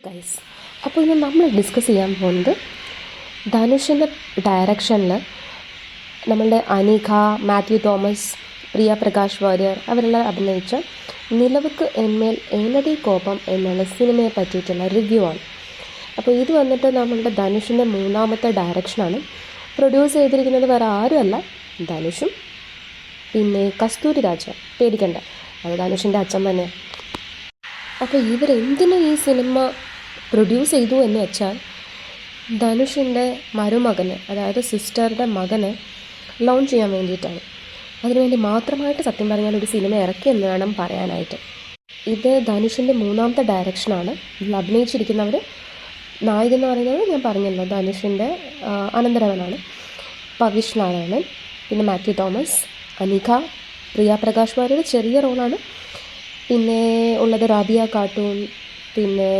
Guys, അപ്പോൾ ഇന്ന് നമ്മൾ ഡിസ്കസ് ചെയ്യാൻ പോകുന്നത് ധനുഷിൻ്റെ ഡയറക്ഷനിൽ നമ്മളുടെ അനീഖ, മാത്യു തോമസ്, പ്രിയ പ്രകാശ് വാര്യർ അവരെല്ലാം അഭിനയിച്ച നിലവുക്ക് എന്മേൽ ഏനതീ കോപം എന്നുള്ള സിനിമയെ പറ്റിയിട്ടുള്ള റിവ്യൂ ആണ്. അപ്പോൾ ഇത് വന്നിട്ട് നമ്മളുടെ ധനുഷിൻ്റെ മൂന്നാമത്തെ ഡയറക്ഷനാണ്. പ്രൊഡ്യൂസ് ചെയ്തിരിക്കുന്നത് വേറെ ആരുമല്ല, ധനുഷും പിന്നെ കസ്തൂരി രാജ. പേടിക്കണ്ട, അത് ധനുഷിൻ്റെ അച്ഛൻ തന്നെയാണ്. അപ്പോൾ ഇവരെന്തിനു ഈ സിനിമ പ്രൊഡ്യൂസ് ചെയ്തു എന്ന് വെച്ചാൽ ധനുഷിൻ്റെ മരുമകന്, അതായത് സിസ്റ്ററുടെ മകന് ലോഞ്ച് ചെയ്യാൻ വേണ്ടിയിട്ടാണ്. അതിനുവേണ്ടി മാത്രമായിട്ട് സത്യം പറഞ്ഞാൽ ഒരു സിനിമ ഇറക്കി എന്ന് വേണം പറയാനായിട്ട്. ഇത് ധനുഷിൻ്റെ മൂന്നാമത്തെ ഡയറക്ഷനാണ്. ഇതിൽ അഭിനയിച്ചിരിക്കുന്നവർ, നായകൻ എന്ന് പറയുന്നത് ഞാൻ പറഞ്ഞല്ലോ ധനുഷിൻ്റെ അനന്തരവനാണ്, പവിഷ് നാരായണൻ, പിന്നെ മാത്യു തോമസ്, അനീഖ, പ്രിയ പ്രകാശ് വാര്യർ ചെറിയ റോളാണ്. പിന്നെ ഉള്ളത് റാബിയ കാർട്ടൂൺ, പിന്നെ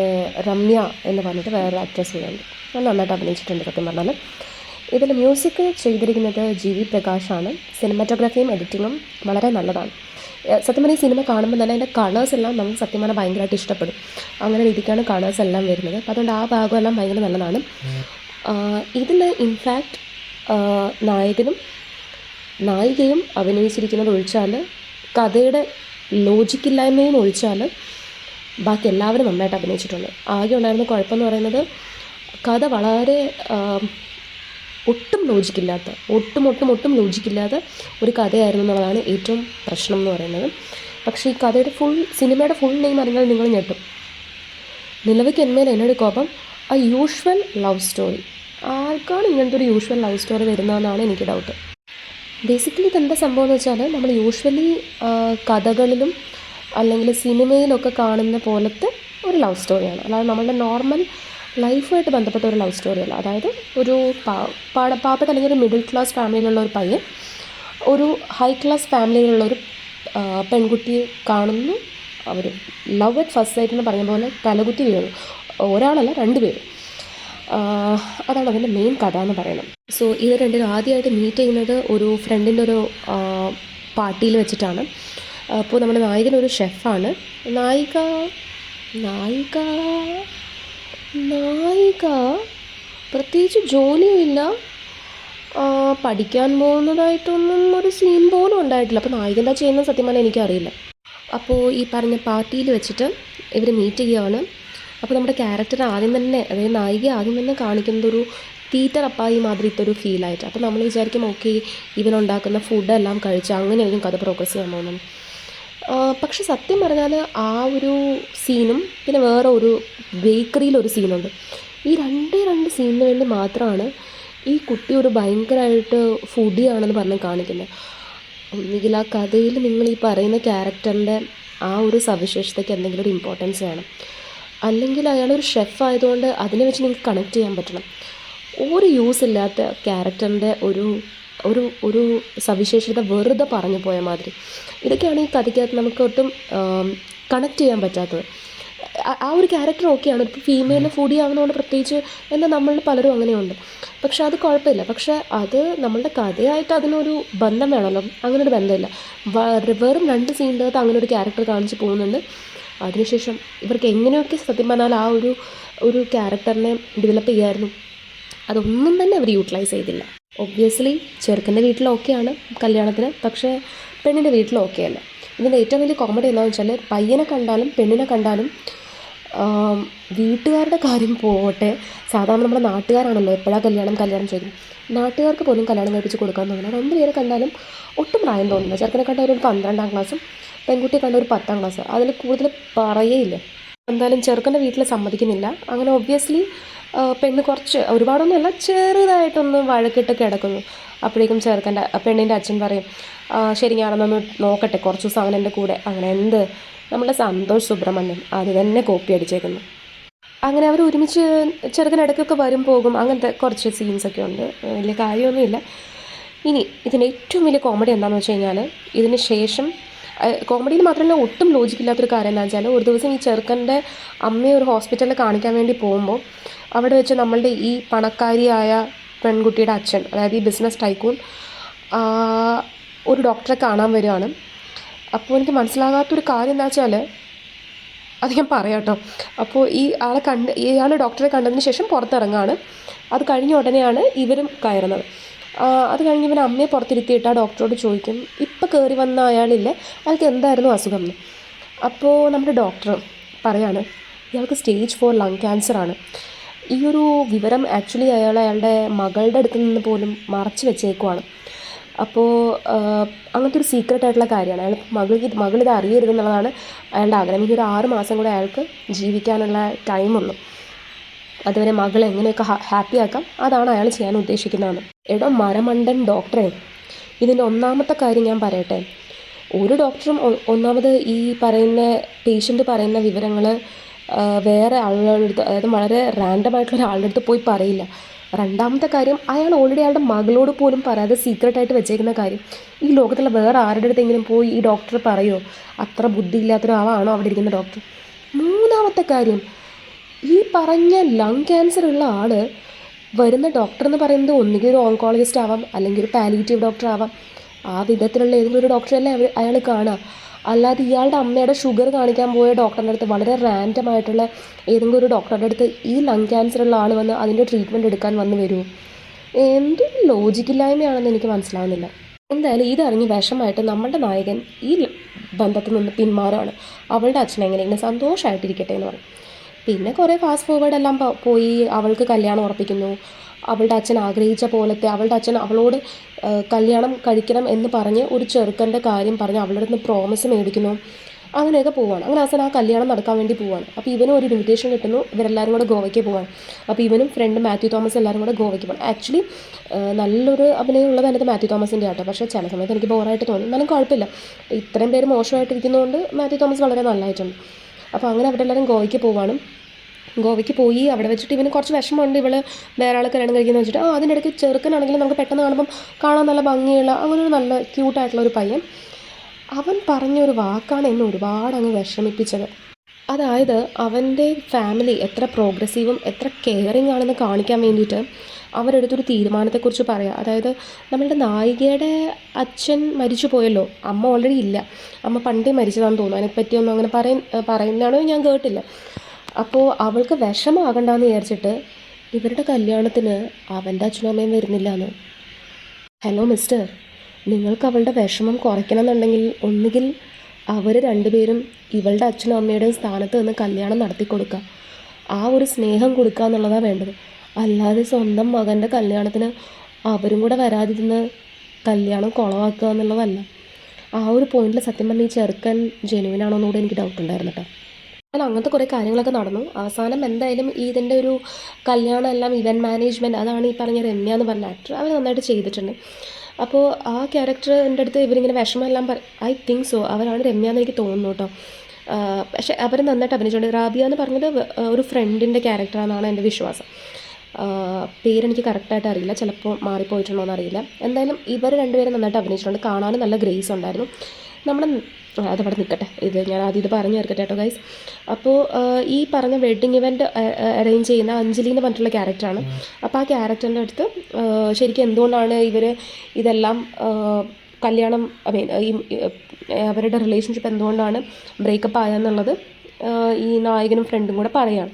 രമ്യ എന്ന് പറഞ്ഞിട്ട് വേറൊരു ആക്ട്രസ് ഉണ്ട്. നല്ല നന്നായിട്ട് അഭിനയിച്ചിട്ടുണ്ട് സത്യം പറഞ്ഞാൽ. ഇതിൽ മ്യൂസിക് ചെയ്തിരിക്കുന്നത് ജി വി പ്രകാശാണ്. സിനിമാറ്റോഗ്രാഫിയും എഡിറ്റിങ്ങും വളരെ നല്ലതാണ്. സത്യം പറഞ്ഞാൽ ഈ സിനിമ കാണുമ്പോൾ തന്നെ അതിൻ്റെ കളേഴ്സ് എല്ലാം നമുക്ക് സത്യം പറഞ്ഞാൽ ഭയങ്കരമായിട്ട് ഇഷ്ടപ്പെടും. അങ്ങനെ രീതിക്കാണ് കളേഴ്സ് എല്ലാം വരുന്നത്. അപ്പോൾ അതുകൊണ്ട് ആ ഭാഗമെല്ലാം ഭയങ്കര നല്ലതാണ്. ഇതിൽ ഇൻഫാക്റ്റ് നായകനും നായികയും അഭിനയിച്ചിരിക്കുന്നത് ഒഴിച്ചാൽ, കഥയുടെ ലോജിക്കില്ലായ്മയും ഒഴിച്ചാൽ ബാക്കി എല്ലാവരും നന്നായിട്ട് അഭിനയിച്ചിട്ടുണ്ട്. ആകെ ഉണ്ടായിരുന്ന കുഴപ്പമെന്ന് പറയുന്നത് കഥ വളരെ ഒട്ടും ലോജിക്കില്ലാത്ത ഒരു കഥയായിരുന്നു എന്നുള്ളതാണ് ഏറ്റവും പ്രശ്നം എന്ന് പറയുന്നത്. പക്ഷേ ഈ കഥയുടെ സിനിമയുടെ ഫുൾ നെയിം അറിഞ്ഞാൽ നിങ്ങൾ ഞെട്ടും. നിലവിക്ക് എന്മേൽ എന്നൊരു കോപം, ആ യൂഷ്വൽ ലവ് സ്റ്റോറി. ആർക്കാണ് ഇങ്ങനത്തെ ഒരു യൂഷ്വൽ ലവ് സ്റ്റോറി വരുന്നതെന്നാണ് എനിക്ക് ഡൗട്ട്. ബേസിക്കലി ഇതെന്താ സംഭവം എന്ന് വെച്ചാൽ, നമ്മൾ യൂഷ്വലി കഥകളിലും അല്ലെങ്കിൽ സിനിമയിലൊക്കെ കാണുന്ന പോലത്തെ ഒരു ലവ് സ്റ്റോറിയാണ്. അല്ലാതെ നമ്മളുടെ നോർമൽ ലൈഫുമായിട്ട് ബന്ധപ്പെട്ട ഒരു ലവ് സ്റ്റോറിയല്ല. അതായത് ഒരു പാവപ്പെട്ട അല്ലെങ്കിൽ ഒരു മിഡിൽ ക്ലാസ് ഫാമിലിയിലുള്ള ഒരു പയ്യൻ ഒരു ഹൈ ക്ലാസ് ഫാമിലിയിലുള്ളൊരു പെൺകുട്ടിയെ കാണുന്നു. അവർ ലവ് അറ്റ് ഫസ്റ്റ് സൈറ്റ് എന്ന് പറഞ്ഞ പോലെ തലകുത്തി വീഴുന്നു. ഒരാളല്ല, രണ്ടുപേരും. അതാണ് അതിൻ്റെ മെയിൻ കഥ എന്ന് പറയുന്നത്. സോ ഇത് രണ്ടും ആദ്യമായിട്ട് മീറ്റ് ചെയ്യുന്നത് ഒരു ഫ്രണ്ടിൻ്റെ ഒരു പാർട്ടിയിൽ വെച്ചിട്ടാണ്. അപ്പോൾ നമ്മുടെ നായകൻ ഒരു ഷെഫാണ്. നായിക പ്രത്യേകിച്ച് ജോലിയുമില്ല, പഠിക്കാൻ പോകുന്നതായിട്ടൊന്നും ഒരു സീൻ പോലും ഉണ്ടായിട്ടില്ല. അപ്പോൾ നായകൻ എന്താ ചെയ്യുന്നത് സത്യം പറഞ്ഞാൽ എനിക്കറിയില്ല. അപ്പോൾ ഈ പറഞ്ഞ പാർട്ടിയിൽ വെച്ചിട്ട് ഇവർ മീറ്റ് ചെയ്യുകയാണ്. അപ്പോൾ നമ്മുടെ ക്യാരക്ടർ ആദ്യം തന്നെ, അതായത് നായിക ആദ്യം തന്നെ കാണിക്കുന്നത് ഒരു തീറ്ററപ്പായി മാതിരിത്തെ ഒരു ഫീലായിട്ട്. അപ്പോൾ നമ്മൾ വിചാരിക്കും ഓക്കെ ഇവനുണ്ടാക്കുന്ന ഫുഡെല്ലാം കഴിച്ച് അങ്ങനെയായിരിക്കും കഥ പ്രോഗ്രസ് ചെയ്യാൻ പോകുന്നത്. പക്ഷെ സത്യം പറഞ്ഞാൽ ആ ഒരു സീനും പിന്നെ വേറെ ഒരു ബേക്കറിയിലൊരു സീനുണ്ട്. ഈ രണ്ട് സീനിന് വേണ്ടി മാത്രമാണ് ഈ കുട്ടി ഒരു ഭയങ്കരമായിട്ട് ഫുഡിയാണെന്ന് പറഞ്ഞ് കാണിക്കുന്നത്. ഒന്നുകിൽ ആ കഥയിൽ നിങ്ങൾ ഈ പറയുന്ന ക്യാരക്ടറിൻ്റെ ആ ഒരു സവിശേഷതയ്ക്ക് എന്തെങ്കിലും ഒരു ഇമ്പോർട്ടൻസ് വേണം, അല്ലെങ്കിൽ അയാളൊരു ഷെഫ് ആയതുകൊണ്ട് അതിനെ വെച്ച് നിങ്ങൾക്ക് കണക്ട് ചെയ്യാൻ പറ്റണം. ഒരു യൂസ് ഇല്ലാത്ത ക്യാരക്ടറിൻ്റെ ഒരു ഒരു ഒരു സവിശേഷത വെറുതെ പറഞ്ഞു പോയ മാതിരി. ഇതൊക്കെയാണ് ഈ കഥയ്ക്കകത്ത് നമുക്ക് ഒട്ടും കണക്ട് ചെയ്യാൻ പറ്റാത്തത്. ആ ഒരു ക്യാരക്ടർ ഓക്കെയാണ്. ഇപ്പോൾ ഫീമെയിൽ ഫുഡി ആവുന്നതുകൊണ്ട് പ്രത്യേകിച്ച് എന്നാൽ നമ്മളിൽ പലരും അങ്ങനെയുണ്ട്. പക്ഷെ അത് കുഴപ്പമില്ല. പക്ഷെ അത് നമ്മളുടെ കഥയായിട്ട് അതിനൊരു ബന്ധം വേണമല്ലോ. അങ്ങനൊരു ബന്ധമില്ല. വെറും 2 സീനിൻ്റെ അകത്ത് അങ്ങനെ ഒരു ക്യാരക്ടർ കാണിച്ച് പോകുന്നുണ്ട്. അതിനുശേഷം ഇവർക്ക് എങ്ങനെയൊക്കെ സത്യം പറഞ്ഞാൽ ആ ഒരു ക്യാരക്ടറിനെ ഡെവലപ്പ് ചെയ്യായിരുന്നു, അതൊന്നും തന്നെ അവർ യൂട്ടിലൈസ് ചെയ്തില്ല. ഒബ്വിയസ്ലി ചെറുക്കൻ്റെ വീട്ടിൽ ഓക്കെയാണ് കല്യാണത്തിന്, പക്ഷേ പെണ്ണിൻ്റെ വീട്ടിൽ ഓക്കെ അല്ല. ഇതിൻ്റെ ഏറ്റവും വലിയ കോമഡി എന്താണെന്ന് വെച്ചാൽ, പയ്യനെ കണ്ടാലും പെണ്ണിനെ കണ്ടാലും വീട്ടുകാരുടെ കാര്യം പോകട്ടെ, സാധാരണ നമ്മുടെ നാട്ടുകാരാണല്ലോ എപ്പോഴാണ് കല്യാണം ചോദിക്കും. നാട്ടുകാർക്ക് പോലും കല്യാണം കഴിപ്പിച്ച് കൊടുക്കാൻ തോന്നുന്നത് 2 പേരെ കണ്ടാലും ഒട്ടും പ്രായം തോന്നുന്നില്ല. ചെറുക്കനെ കണ്ട ഒരു 12ാം ക്ലാസ്സും പെൺകുട്ടിയെ കണ്ട ഒരു 10ാം ക്ലാസ്, അതിൽ കൂടുതൽ പറയേയില്ല. എന്തായാലും ചെറുക്കൻ്റെ വീട്ടിൽ സമ്മതിക്കുന്നില്ല. അങ്ങനെ ഒബ്വിയസ്ലി പെണ്ണ് കുറച്ച് ഒരുപാടൊന്നുമല്ല, ചെറുതായിട്ടൊന്ന് വഴക്കിട്ട് കിടക്കുന്നു. അപ്പോഴേക്കും പെണ്ണിൻ്റെ അച്ഛൻ പറയും, ശരി ഞാനൊന്നൊന്ന് നോക്കട്ടെ, കുറച്ച് ദിവസം അവൻ എൻ്റെ കൂടെ. അങ്ങനെ എന്ത്, നമ്മളെ സന്തോഷ് സുബ്രഹ്മണ്യം അത് തന്നെ കോപ്പി അടിച്ചേക്കുന്നു. അങ്ങനെ അവർ ഒരുമിച്ച് ചെറുക്കൻ ഇടയ്ക്കൊക്കെ വരും പോകും, അങ്ങനത്തെ കുറച്ച് സീൻസൊക്കെ ഉണ്ട്. വലിയ കാര്യമൊന്നുമില്ല. ഇനി ഇതിൻ്റെ ഏറ്റവും വലിയ കോമഡി എന്താണെന്ന് വെച്ച് കഴിഞ്ഞാൽ, ഇതിന് ശേഷം കോമഡിയിൽ മാത്രമല്ല ഒട്ടും ലോജിക്കില്ലാത്തൊരു കാര്യം എന്താണെന്ന് വെച്ചാൽ, ഒരു ദിവസം ഈ ചെറുക്കൻ്റെ അമ്മയെ ഒരു ഹോസ്പിറ്റലിൽ കാണിക്കാൻ വേണ്ടി പോകുമ്പോൾ അവിടെ വെച്ച് നമ്മളുടെ ഈ പണക്കാരിയായ പെൺകുട്ടിയുടെ അച്ഛൻ, അതായത് ഈ ബിസിനസ് ടൈക്കൂൺ, ഒരു ഡോക്ടറെ കാണാൻ വരികയാണ്. അപ്പോൾ എനിക്ക് മനസ്സിലാകാത്തൊരു കാര്യം എന്താ വെച്ചാൽ, അത് ഞാൻ പറയാം കേട്ടോ. അപ്പോൾ ഇയാൾ ഡോക്ടറെ കണ്ടതിന് ശേഷം പുറത്തിറങ്ങാണ്. അത് കഴിഞ്ഞ ഉടനെയാണ് ഇവരും കയറുന്നത്. അത് കഴിഞ്ഞ് ഇവൻ അമ്മയെ പുറത്തിരുത്തിയിട്ട് ആ ഡോക്ടറോട് ചോദിക്കും, ഇപ്പം കയറി വന്ന അയാളില്ലേ, അയാൾക്ക് എന്തായിരുന്നു അസുഖം എന്ന്. അപ്പോൾ നമ്മുടെ ഡോക്ടർ പറയാണ്, ഇയാൾക്ക് സ്റ്റേജ് 4 ലങ് ക്യാൻസറാണ്. ഈ ഒരു വിവരം ആക്ച്വലി അയാളുടെ മകളുടെ അടുത്ത് നിന്ന് പോലും മറച്ചു വെച്ചേക്കുവാണ്. അപ്പോൾ അങ്ങനത്തെ ഒരു സീക്രട്ട് ആയിട്ടുള്ള കാര്യമാണ്. അയാൾ മകളിത് അറിയരുതെന്നുള്ളതാണ് അയാളുടെ ആഗ്രഹം. ഈ ഒരു 6 മാസം കൂടെ അയാൾക്ക് ജീവിക്കാനുള്ള ടൈമുള്ളൂ. അതുവരെ മകളെ എങ്ങനെയൊക്കെ ഹാപ്പിയാക്കാം, അതാണ് അയാൾ ചെയ്യാൻ ഉദ്ദേശിക്കുന്നതെന്ന്. എടോ മരമണ്ടൻ ഡോക്ടറെ, ഇതിൻ്റെ ഒന്നാമത്തെ കാര്യം ഞാൻ പറയട്ടെ. ഒരു ഡോക്ടറും ഒന്നാമത് ഈ പറയുന്ന പേഷ്യൻ്റ് പറയുന്ന വിവരങ്ങൾ വേറെ ആളുകളുടെ അടുത്ത്, അതായത് വളരെ റാൻഡമായിട്ടുള്ള ഒരാളുടെ അടുത്ത് പോയി പറയില്ല. രണ്ടാമത്തെ കാര്യം, അയാൾ ഓൾറെഡി അയാളുടെ മകളോട് പോലും പറയാതെ സീക്രട്ടായിട്ട് വെച്ചേക്കുന്ന കാര്യം ഈ ലോകത്തുള്ള വേറെ ആരുടെ അടുത്തെങ്കിലും പോയി ഈ ഡോക്ടർ പറയുമോ? അത്ര ബുദ്ധിയില്ലാത്തൊരാളാണോ അവിടെ ഇരിക്കുന്ന ഡോക്ടർ? മൂന്നാമത്തെ കാര്യം, ഈ പറഞ്ഞ ലങ് ക്യാൻസർ ഉള്ള ആൾ വരുന്ന ഡോക്ടർ എന്ന് പറയുന്നത് ഒന്നുകിൽ ഒരു ഓങ്കോളജിസ്റ്റ് ആവാം, അല്ലെങ്കിൽ ഒരു പാലിയേറ്റീവ് ഡോക്ടർ ആവാം. ആ വിധത്തിലുള്ള ഏതെങ്കിലും ഒരു ഡോക്ടറല്ലേ അയാൾ കാണുക. അല്ലാതെ ഇയാളുടെ അമ്മയുടെ ഷുഗർ കാണിക്കാൻ പോയ ഡോക്ടറിൻ്റെ അടുത്ത്, വളരെ റാൻഡമായിട്ടുള്ള ഏതെങ്കിലും ഒരു ഡോക്ടറുടെ അടുത്ത് ഈ ലങ് ക്യാൻസർ ഉള്ള ആൾ വന്ന് അതിൻ്റെ ട്രീറ്റ്മെൻറ്റ് എടുക്കാൻ വന്ന് വരുമോ? എന്തൊരു ലോജിക്കില്ലായ്മയാണെന്ന് എനിക്ക് മനസ്സിലാവുന്നില്ല. എന്തായാലും ഇതറിഞ്ഞ് വിഷമായിട്ട് നമ്മുടെ നായകൻ ഈ ബന്ധത്തിൽ നിന്ന് പിന്മാറുകയാണ്. അവളുടെ അച്ഛൻ എങ്ങനെയെങ്കിലും സന്തോഷമായിട്ടിരിക്കട്ടെ എന്ന് പറയും. പിന്നെ കുറേ ഫാസ്റ്റ് ഫോർവേഡ് എല്ലാം പോയി അവൾക്ക് കല്യാണം ഉറപ്പിക്കുന്നു. അവളുടെ അച്ഛൻ ആഗ്രഹിച്ച പോലത്തെ, അവളുടെ അച്ഛൻ അവളോട് കല്യാണം കഴിക്കണം എന്ന് പറഞ്ഞ് ഒരു ചെറുക്കൻ്റെ കാര്യം പറഞ്ഞ് അവളുടെ അടുത്ത് പ്രോമിസ് മേടിക്കുന്നു. അങ്ങനെയൊക്കെ പോവാണ്. അങ്ങനെ അവസാനം ആ കല്യാണം നടക്കാൻ വേണ്ടി പോവാണ്. അപ്പോൾ ഇവനും ഒരു ഇൻവിറ്റേഷൻ കിട്ടുന്നു. ഇവരെല്ലാവരും കൂടെ ഗോവയ്ക്ക് പോവാണ്. അപ്പോൾ ഇവനും ഫ്രണ്ട് മാത്യു തോമസ് എല്ലാവരും കൂടെ ഗോവയ്ക്ക് പോകണം. ആക്ച്വലി നല്ലൊരു അഭിനയം ഉള്ളത് അതിനകത്ത് മാത്യു തോമസിൻ്റെ ആട്ടോ. പക്ഷേ ചില സമയത്ത് എനിക്ക് ബോറായിട്ട് തോന്നും. എന്നാലും കുഴപ്പമില്ല, ഇത്രയും പേര് മോശമായിട്ടിരിക്കുന്നതുകൊണ്ട് മാത്യു തോമസ് വളരെ നല്ലതായിട്ടുണ്ട്. അപ്പോൾ അങ്ങനെ അവരെല്ലാവരും ഗോവയ്ക്ക് പോവാണ്. ഗോവയ്ക്ക് പോയി അവിടെ വെച്ചിട്ട് ഇവന് കുറച്ച് വിഷമമുണ്ട്. ഇവൾ വേറെ ആൾ കല്യാണം കഴിക്കുന്നത് വെച്ചിട്ട് അതിൻ്റെ ഇടയ്ക്ക് ചെറുക്കനാണെങ്കിലും നമുക്ക് പെട്ടെന്ന് കാണുമ്പം കാണാൻ നല്ല ഭംഗിയുള്ള അങ്ങനെ ഒരു നല്ല ക്യൂട്ടായിട്ടുള്ളൊരു പയ്യൻ. അവൻ പറഞ്ഞൊരു വാക്കാണ് എന്നെ ഒരുപാട് അങ്ങ് വിഷമിപ്പിച്ചത്. അതായത് അവൻ്റെ ഫാമിലി എത്ര പ്രോഗ്രസീവും എത്ര കെയറിങ് ആണെന്ന് കാണിക്കാൻ വേണ്ടിയിട്ട് അവരെടുത്തൊരു തീരുമാനത്തെക്കുറിച്ച് പറയാം. അതായത് നമ്മളുടെ നായികയുടെ അച്ഛൻ മരിച്ചു പോയല്ലോ, അമ്മ ഓൾറെഡി ഇല്ല, അമ്മ പണ്ടേ മരിച്ചതാണെന്ന് തോന്നുന്നു. അതിനെപ്പറ്റിയൊന്നും അങ്ങനെ പറയുന്നതാണോ ഞാൻ കേട്ടില്ല. അപ്പോൾ അവൾക്ക് വിഷമമാകണ്ടെന്ന് വിചാരിച്ചിട്ട് ഇവരുടെ കല്യാണത്തിന് അവൻ്റെ അച്ഛനും അമ്മയും വരുന്നില്ല എന്ന്. ഹലോ മിസ്റ്റർ, നിങ്ങൾക്ക് അവളുടെ വിഷമം കുറയ്ക്കണം എന്നുണ്ടെങ്കിൽ ഒന്നുകിൽ അവർ രണ്ടുപേരും ഇവളുടെ അച്ഛനും അമ്മയുടെയും സ്ഥാനത്ത് നിന്ന് കല്യാണം നടത്തി കൊടുക്കുക, ആ ഒരു സ്നേഹം കൊടുക്കുക എന്നുള്ളതാണ് വേണ്ടത്. അല്ലാതെ സ്വന്തം മകൻ്റെ കല്യാണത്തിന് അവരും കൂടെ വരാതിരുന്ന് കല്യാണം കുളവാക്കുക എന്നുള്ളതല്ല. ആ ഒരു പോയിന്റിൽ സത്യം പറഞ്ഞാൽ ഈ ചെറുക്കൻ ജെനുവിനാണോ എന്നുകൂടെ എനിക്ക് ഡൗട്ട് ഉണ്ടായിരുന്നു കേട്ടോ. അല്ല, അങ്ങനത്തെ കുറേ കാര്യങ്ങളൊക്കെ നടന്നു. അവസാനം എന്തായാലും ഇതിൻ്റെ ഒരു കല്യാണം എല്ലാം ഇവൻറ്റ് മാനേജ്മെൻറ്റ്, അതാണ് ഈ പറഞ്ഞ രമ്യ എന്ന് പറഞ്ഞ ആക്ടർ, അവർ നന്നായിട്ട് ചെയ്തിട്ടുണ്ട്. അപ്പോൾ ആ ക്യാരക്ടറിൻ്റെ അടുത്ത് ഇവരിങ്ങനെ വിഷമമെല്ലാം ഐ തിങ്ക് സോ അവരാണ് രമ്യ എന്ന് എനിക്ക് തോന്നുന്നു കേട്ടോ. പക്ഷേ അവർ നന്നായിട്ട് അഭിനയിച്ചിട്ടുണ്ട്. റാബിയ എന്ന് പറഞ്ഞത് ഒരു ഫ്രണ്ടിൻ്റെ ക്യാരക്ടറാണെന്നാണ് എൻ്റെ വിശ്വാസം. പേരെനിക്ക് കറക്റ്റായിട്ട് അറിയില്ല, ചിലപ്പോൾ മാറിപ്പോയിട്ടുണ്ടോ എന്നറിയില്ല. എന്തായാലും ഇവർ രണ്ടുപേരും നന്നായിട്ട് അഭിനയിച്ചിട്ടുണ്ട്. കാണാനും നല്ല ഗ്രേസ് ഉണ്ടായിരുന്നു. നമ്മുടെ അതവിടെ നിൽക്കട്ടെ, ഇത് ഞാൻ ആദ്യം ഇത് പറഞ്ഞു തീർക്കട്ടെ കേട്ടോ ഗൈസ്. അപ്പോൾ ഈ പറഞ്ഞ വെഡ്ഡിങ് ഇവൻറ്റ് അറേഞ്ച് ചെയ്യുന്ന അഞ്ജലി എന്ന് പറഞ്ഞിട്ടുള്ള ക്യാരക്ടറാണ്. അപ്പോൾ ആ ക്യാരക്ടറിൻ്റെ അടുത്ത് ശരിക്കും എന്തുകൊണ്ടാണ് ഇവർ ഇതെല്ലാം കല്യാണം ഈ അവരുടെ റിലേഷൻഷിപ്പ് എന്തുകൊണ്ടാണ് ബ്രേക്കപ്പ് ആയതെന്നുള്ളത് ഈ നായകനും ഫ്രണ്ടും കൂടെ പറയുകയാണ്.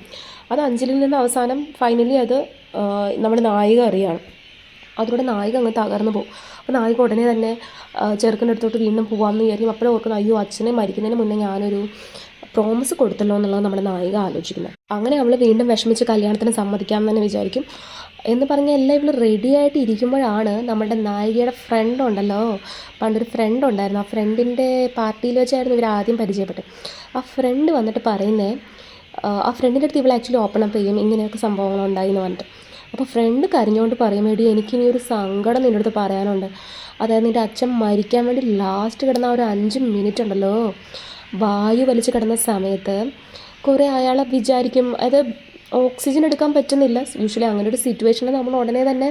അത് അഞ്ജലിയിൽ നിന്ന് അവസാനം ഫൈനലി അത് നമ്മുടെ നായിക അറിയാണ്. അതിലൂടെ നായിക അങ്ങ് തകർന്നു പോകും. അപ്പോൾ നായിക ഉടനെ തന്നെ ചെറുക്കൻ്റെ അടുത്തോട്ട് വീണ്ടും പോകാമെന്ന് വിചാരിക്കും. അപ്പോഴും ഓർക്കുന്നു, അയ്യോ അച്ഛനെ മരിക്കുന്നതിന് മുന്നേ ഞാനൊരു പ്രോമിസ് കൊടുത്തല്ലോ എന്നുള്ളത് നമ്മുടെ നായിക ആലോചിക്കുന്നത്. അങ്ങനെ അവൾ വീണ്ടും വിഷമിച്ച് കല്യാണത്തിന് സമ്മതിക്കാമെന്ന് തന്നെ വിചാരിക്കും. എന്ന് പറഞ്ഞാൽ എല്ലാം ഇവൾ റെഡി ആയിട്ട് ഇരിക്കുമ്പോഴാണ് നമ്മുടെ നായികയുടെ ഫ്രണ്ട് ഉണ്ടല്ലോ, പണ്ടൊരു ഫ്രണ്ട് ഉണ്ടായിരുന്നു, ആ ഫ്രണ്ടിൻ്റെ പാർട്ടിയിൽ വെച്ചായിരുന്നു ഇവർ ആദ്യം പരിചയപ്പെട്ടത്. ആ ഫ്രണ്ട് വന്നിട്ട് പറയുന്നത്, ആ ഫ്രണ്ടിൻ്റെ അടുത്ത് ഇവൾ ആക്ച്വലി ഓപ്പൺ അപ്പ് ചെയ്യും ഇങ്ങനെയൊക്കെ സംഭവങ്ങളുണ്ടായി എന്ന് പറഞ്ഞിട്ട്. അപ്പോൾ ഫ്രണ്ട് കരഞ്ഞുകൊണ്ട് പറയും, എടി എനിക്കിനി ഒരു സങ്കടം നിൻ്റെ അടുത്ത് പറയാനുണ്ട്. അതായത് നിൻ്റെ അച്ഛൻ മരിക്കാൻ വേണ്ടി ലാസ്റ്റ് കിടന്ന ഒരു 5 മിനിറ്റ് ഉണ്ടല്ലോ, വായു വലിച്ച് കിടന്ന സമയത്ത് കുറേ അയാളെ വിചാരിക്കും, അതായത് ഓക്സിജൻ എടുക്കാൻ പറ്റുന്നില്ല. യൂഷ്വലി അങ്ങനെ ഒരു സിറ്റുവേഷനിൽ നമ്മൾ ഉടനെ തന്നെ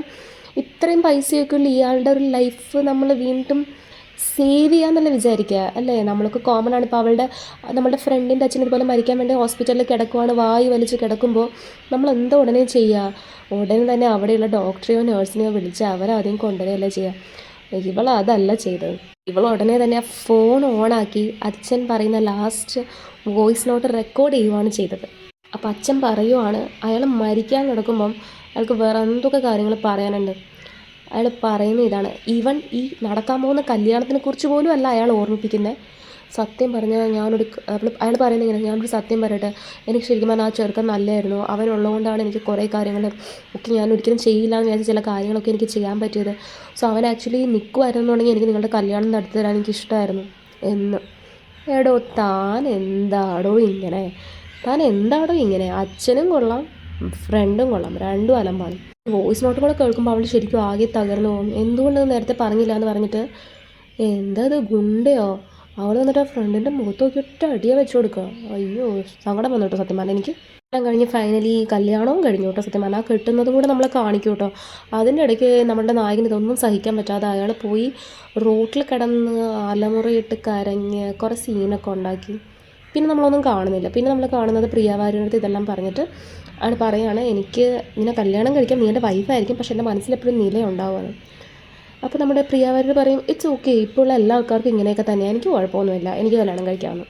ഇത്രയും പൈസയൊക്കെ ഉള്ള ഇയാളുടെ ഒരു ലൈഫ് നമ്മൾ വീണ്ടും സേവ് ചെയ്യാമെന്നല്ല വിചാരിക്കുക അല്ലേ? നമ്മൾക്ക് കോമൺ ആണ്. ഇപ്പോൾ നമ്മളുടെ ഫ്രണ്ടിൻ്റെ അച്ഛൻ ഇതുപോലെ മരിക്കാൻ വേണ്ടി ഹോസ്പിറ്റലിൽ കിടക്കുവാണ്, വായു വലിച്ച് കിടക്കുമ്പോൾ നമ്മൾ എന്താ ഉടനെ ചെയ്യുക? ഉടനെ തന്നെ അവിടെയുള്ള ഡോക്ടറെയോ നേഴ്സിനെയോ വിളിച്ച് അവരാദ്യം കൊണ്ടുവരികയല്ലേ ചെയ്യുക. ഇവൾ അതല്ല ചെയ്തത്. ഇവൾ ഉടനെ തന്നെ ആ ഫോൺ ഓണാക്കി അച്ഛൻ പറയുന്ന ലാസ്റ്റ് വോയിസ് നോട്ട് റെക്കോർഡ് ചെയ്യുകയാണ് ചെയ്തത്. അപ്പം അച്ഛൻ പറയുവാണ്, അയാൾ മരിക്കാൻ കിടക്കുമ്പം അയാൾക്ക് വേറെ എന്തൊക്കെ കാര്യങ്ങൾ പറയാനുണ്ട്. അയാൾ പറയുന്ന ഇതാണ്, ഈവൻ ഈ നടക്കാൻ പോകുന്ന കല്യാണത്തിനെ കുറിച്ച് പോലും അല്ല അയാൾ ഓർമ്മിപ്പിക്കുന്നത്. സത്യം പറഞ്ഞാൽ അയാൾ പറയുന്നത് ഇങ്ങനെ, ഞാനൊരു സത്യം പറയട്ടെ, എനിക്ക് ശരിക്കും പറഞ്ഞാൽ ആ ചെറുക്കൻ നല്ലതായിരുന്നു, അവനുള്ളതുകൊണ്ടാണ് എനിക്ക് കുറേ കാര്യങ്ങൾ ഒക്കെ ഞാൻ ഒരിക്കലും ചെയ്യില്ല എന്ന് വിചാരിച്ച ചില കാര്യങ്ങളൊക്കെ എനിക്ക് ചെയ്യാൻ പറ്റിയത്. സോ അവൻ ആക്ച്വലി നിൽക്കുമായിരുന്നുണ്ടെങ്കിൽ എനിക്ക് നിങ്ങളുടെ കല്യാണം നടത്തി തരാൻ എനിക്ക് ഇഷ്ടമായിരുന്നു എന്ന്. എടോ താൻ എന്താടോ ഇങ്ങനെ, അച്ഛനും കൊള്ളാം ഫ്രണ്ടും കൊള്ളാം, രണ്ടും അലമ്പാണ്. വോയിസ് നോട്ട് കൂടെ കേൾക്കുമ്പോൾ അവൾ ശരിക്കും ആകെ തകർന്നു പോകും. എന്തുകൊണ്ടത് നേരത്തെ പറഞ്ഞില്ല എന്ന് പറഞ്ഞിട്ട്, എന്താ ഇത് ഗുണ്ടയോ, അവൾ വന്നിട്ട് ആ ഫ്രണ്ടിൻ്റെ മുഖത്ത് നോക്കിയിട്ട് അടിയെ വെച്ച് കൊടുക്കുക. അയ്യോ സങ്കടം വന്നു കേട്ടോ സത്യം പറഞ്ഞാൽ എനിക്ക്. കഴിഞ്ഞ് ഫൈനലി കല്യാണവും കഴിഞ്ഞു കേട്ടോ സത്യം പറഞ്ഞാൽ. ആ കെട്ടുന്നതും കൂടെ നമ്മളെ കാണിക്കും കേട്ടോ. അതിൻ്റെ ഇടയ്ക്ക് നമ്മളുടെ നായകന് ഇതൊന്നും സഹിക്കാൻ പറ്റാതെ അയാൾ പോയി റോട്ടിൽ കിടന്ന് അലമുറയിട്ട് കരഞ്ഞ് കുറേ സീനൊക്കെ ഉണ്ടാക്കി. പിന്നെ നമ്മളൊന്നും കാണുന്നില്ല. പിന്നെ നമ്മൾ കാണുന്നത് പ്രിയവാര്യനടുത്ത് ഇതെല്ലാം പറഞ്ഞിട്ട് അയാൾ പറയുകയാണ്, എനിക്ക് നിന്നെ കല്യാണം കഴിക്കാം, നീ എൻ്റെ വൈഫായിരിക്കും, പക്ഷെ എൻ്റെ മനസ്സിലെപ്പോഴും നിലയുണ്ടാവുകയാണ്. അപ്പോൾ നമ്മുടെ പ്രിയവാര്യർ പറയും, ഇറ്റ്സ് ഓക്കെ, ഇപ്പോഴുള്ള എല്ലാ ആൾക്കാർക്കും ഇങ്ങനെയൊക്കെ തന്നെയാണ്, എനിക്ക് കുഴപ്പമൊന്നുമില്ല, എനിക്ക് കല്യാണം കഴിക്കാമെന്ന്.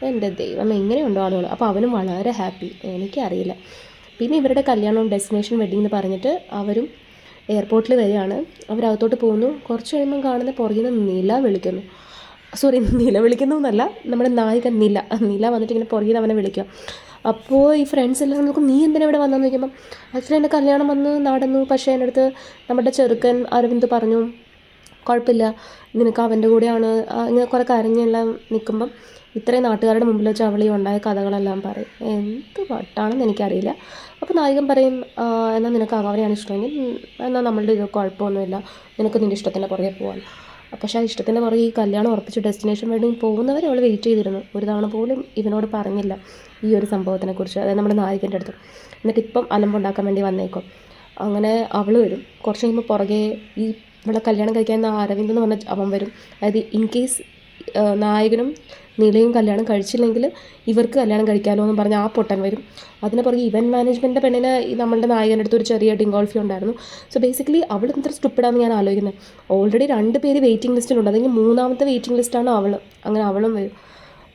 എൻ്റെ ദൈവം എങ്ങനെയുണ്ടോ ആളുകൾ. അപ്പോൾ അവനും വളരെ ഹാപ്പി. എനിക്കറിയില്ല. പിന്നെ ഇവരുടെ കല്യാണം ഡെസ്റ്റിനേഷൻ വെഡിങ് എന്ന് പറഞ്ഞിട്ട് അവരും എയർപോർട്ടിൽ വരികയാണ്. അവരകത്തോട്ട് പോകുന്നു. കുറച്ച് കഴിയുമ്പം കാണുന്ന പുറകിൽ നിന്ന് നില വിളിക്കുന്നു എന്നല്ല, നമ്മുടെ നായിക നില വന്നിട്ട് ഇങ്ങനെ പുറകിൽ അവനെ വിളിക്കുക. അപ്പോൾ ഈ ഫ്രണ്ട്സ് എല്ലാം നോക്കും, നീ എന്തിനാ ഇവിടെ വന്നതെന്ന് ചോദിക്കുമ്പം, ആക്ച്വലി എൻ്റെ കല്യാണം വന്ന് നടന്നു, പക്ഷേ എൻ്റെ അടുത്ത് നമ്മുടെ ചെറുക്കൻ അരവിന്ദ് പറഞ്ഞു, കുഴപ്പമില്ല, നിനക്ക് അവൻ്റെ കൂടെയാണ്. ഇങ്ങനെ കുറേ കരഞ്ഞെല്ലാം നിൽക്കുമ്പം ഇത്രയും നാട്ടുകാരുടെ മുമ്പിൽ വെച്ച് അവളീ ഉണ്ടായ കഥകളെല്ലാം പറയും. എന്ത് വട്ടാണെന്ന് എനിക്കറിയില്ല. അപ്പോൾ നായകൻ പറയും, എന്നാൽ നിനക്ക് അവനെയാണ് ഇഷ്ടമെങ്കിൽ എന്നാൽ നമ്മളുടെ ഇത് കുഴപ്പമൊന്നുമില്ല, നിനക്ക് നിൻ്റെ ഇഷ്ടത്തിൻ്റെ പുറകെ പോകാൻ. പക്ഷേ ആ ഇഷ്ടത്തിൻ്റെ പുറകെ ഈ കല്യാണം ഉറപ്പിച്ച് ഡെസ്റ്റിനേഷൻ വെഡിങ് പോകുന്നവർ അവൾ വെയിറ്റ് ചെയ്തിരുന്നു. ഒരു തവണ പോലും ഇവനോട് പറഞ്ഞില്ല ഈ ഒരു സംഭവത്തിനെക്കുറിച്ച്, അതായത് നമ്മുടെ നായകൻ്റെ അടുത്ത്. എന്നിട്ട് ഇപ്പം അലമ്പുണ്ടാക്കാൻ വേണ്ടി വന്നേക്കും. അങ്ങനെ അവൾ വരും. കുറച്ച് കഴിയുമ്പോൾ പുറകെ ഈ ഇവിടെ കല്യാണം കഴിക്കാൻ അരവിന്ദ് എന്ന് പറഞ്ഞ അവൻ വരും. അതായത് ഇൻ കേസ് നായകനും നീലയും കല്യാണം കഴിച്ചില്ലെങ്കിൽ ഇവർക്ക് കല്യാണം കഴിക്കാമല്ലോ എന്ന് പറഞ്ഞ് ആ പൊട്ടൻ വരും. അതിന് പുറകെ ഇവൻറ്റ് മാനേജ്മെൻറ്റിൻ്റെ പെണ്ണിന് നമ്മളുടെ നായകൻ്റെ അടുത്ത് ഒരു ചെറിയ ഡിങ്കോൾഫി ഉണ്ടായിരുന്നു. സോ ബേസിക്കലി അവൾ ഇത്ര സ്റ്റുപ്പിഡാന്ന് ഞാൻ ആലോചിക്കുന്നത്. ഓൾറെഡി 2 പേര് വെയിറ്റിംഗ് ലിസ്റ്റിലുണ്ട്, അല്ലെങ്കിൽ 3ാമത്തെ വെയിറ്റിംഗ് ലിസ്റ്റാണ് അവൾ. അങ്ങനെ അവളും വരും.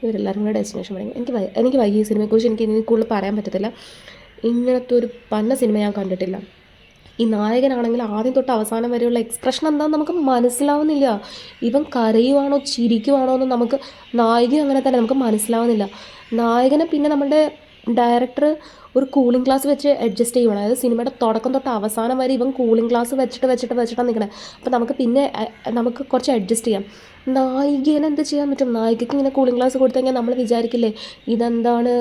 ഇവരെല്ലാവരും കൂടെ ഡെസ്റ്റിനേഷൻ പറയും. എനിക്ക് വൈകി ഈ സിനിമയെക്കുറിച്ച് എനിക്ക് ഇനി കൂടുതൽ പറയാൻ പറ്റത്തില്ല. ഇങ്ങനത്തെ ഒരു പന്ന സിനിമ ഞാൻ കണ്ടിട്ടില്ല. ഈ നായകനാണെങ്കിൽ ആദ്യം തൊട്ട് അവസാനം വരെയുള്ള എക്സ്പ്രഷൻ എന്താണെന്ന് നമുക്ക് മനസ്സിലാവുന്നില്ല. ഇവൻ കരയുവാണോ ചിരിക്കുവാണോ എന്ന് നമുക്ക്, നായിക അങ്ങനെ തന്നെ നമുക്ക് മനസ്സിലാവുന്നില്ല. നായകനെ പിന്നെ നമ്മുടെ ഡയറക്ടർ ഒരു കൂളിംഗ് ഗ്ലാസ് വെച്ച് അഡ്ജസ്റ്റ് ചെയ്യുവാണ്. അതായത് സിനിമയുടെ തുടക്കം തൊട്ട് അവസാനം വരെ ഇവൻ കൂളിംഗ് ഗ്ലാസ് വെച്ചിട്ടാണ് നിൽക്കണത്. അപ്പോൾ നമുക്ക് കുറച്ച് അഡ്ജസ്റ്റ് ചെയ്യാം. നായികേനെ എന്ത് ചെയ്യാൻ പറ്റും? നായികയ്ക്ക് ഇങ്ങനെ കൂളിംഗ് ഗ്ലാസ് കൊടുത്തു കഴിഞ്ഞാൽ നമ്മൾ വിചാരിക്കില്ലേ ഇതെന്താണ്,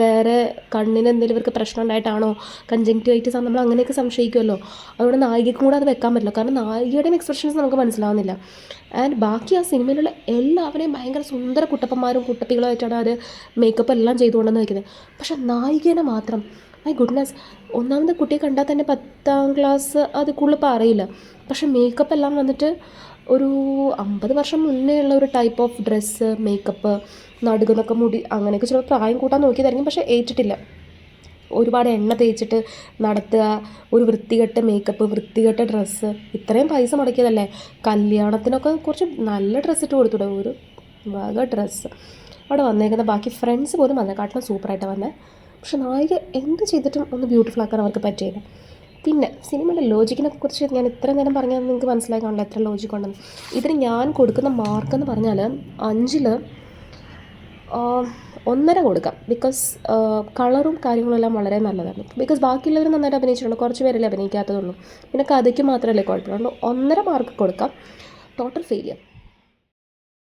വേറെ കണ്ണിന് എന്തെങ്കിലും ഇവർക്ക് പ്രശ്നം ഉണ്ടായിട്ടാണോ, കൺജങ്ക്റ്റിവൈറ്റിസ് ആണ്, നമ്മൾ അങ്ങനെയൊക്കെ സംശയിക്കുമല്ലോ. അതുകൊണ്ട് നായികയ്ക്കും കൂടെ അത് വെക്കാൻ പറ്റില്ല, കാരണം നായികയുടെയും എക്സ്പ്രഷൻസ് നമുക്ക് മനസ്സിലാവുന്നില്ല. ആൻഡ് ബാക്കി ആ സിനിമയിലുള്ള എല്ലാവരെയും ഭയങ്കര സുന്ദര കുട്ടപ്പന്മാരും കുട്ടപ്പികളുമായിട്ടാണ് അവർ മേക്കപ്പ് എല്ലാം ചെയ്തുകൊണ്ടെന്ന് വയ്ക്കുന്നത്. പക്ഷെ നായികേനെ മാത്രം, മൈ ഗുഡ്നസ്, ഒന്നാമത്തെ കുട്ടിയെ കണ്ടാൽ തന്നെ 10ാം ക്ലാസ് അത് കൂടുതൽ പറയില്ല. പക്ഷെ മേക്കപ്പ് എല്ലാം വന്നിട്ട് ഒരു 50 വർഷം മുന്നേ ഉള്ള ഒരു ടൈപ്പ് ഓഫ് ഡ്രസ്സ്, മേക്കപ്പ്, നടുകുന്നൊക്കെ മുടി, അങ്ങനെയൊക്കെ ചിലപ്പോൾ പ്രായം കൂട്ടാൻ നോക്കിയതായിരിക്കും, പക്ഷേ ഏറ്റിട്ടില്ല. ഒരുപാട് എണ്ണ തേച്ചിട്ട് നടത്തുക, ഒരു വൃത്തികെട്ട മേക്കപ്പ്, വൃത്തികെട്ട ഡ്രസ്സ്, ഇത്രയും പൈസ മുടക്കിയതല്ലേ, കല്യാണത്തിനൊക്കെ കുറച്ച് നല്ല ഡ്രസ്സ് ഇട്ട് കൊടുത്തൂടെ, ഒരു വക ഡ്രസ്സ്. അവിടെ വന്നേക്കുന്ന ബാക്കി ഫ്രണ്ട്സ് പോലും വന്നേക്കാട്ടിലും സൂപ്പറായിട്ട് വന്നത്. പക്ഷെ നായിക എന്ത് ചെയ്തിട്ടും ഒന്ന് ബ്യൂട്ടിഫുൾ ആക്കാൻ അവർക്ക് പറ്റിയില്ല. പിന്നെ സിനിമയുടെ ലോജിക്കിനെ കുറിച്ച് ഞാൻ ഇത്ര നേരം പറഞ്ഞാൽ നിങ്ങൾക്ക് മനസ്സിലായി കാണില്ല എത്ര ലോജിക് ഉണ്ടെന്ന്. ഇതിന് ഞാൻ കൊടുക്കുന്ന മാർക്കെന്ന് പറഞ്ഞാൽ 5ൽ 1.5 കൊടുക്കാം. ബിക്കോസ് കളറും കാര്യങ്ങളും എല്ലാം വളരെ നല്ലതാണ്. ബിക്കോസ് ബാക്കിയുള്ളവർ നന്നായിട്ട് അഭിനയിച്ചിട്ടുണ്ട്, കുറച്ച് പേരല്ലേ അഭിനയിക്കാത്തതുള്ളൂ. പിന്നെ കഥയ്ക്ക് മാത്രമല്ലേ കുഴപ്പമില്ല. 1.5 മാർക്ക് കൊടുക്കാം. Total failure.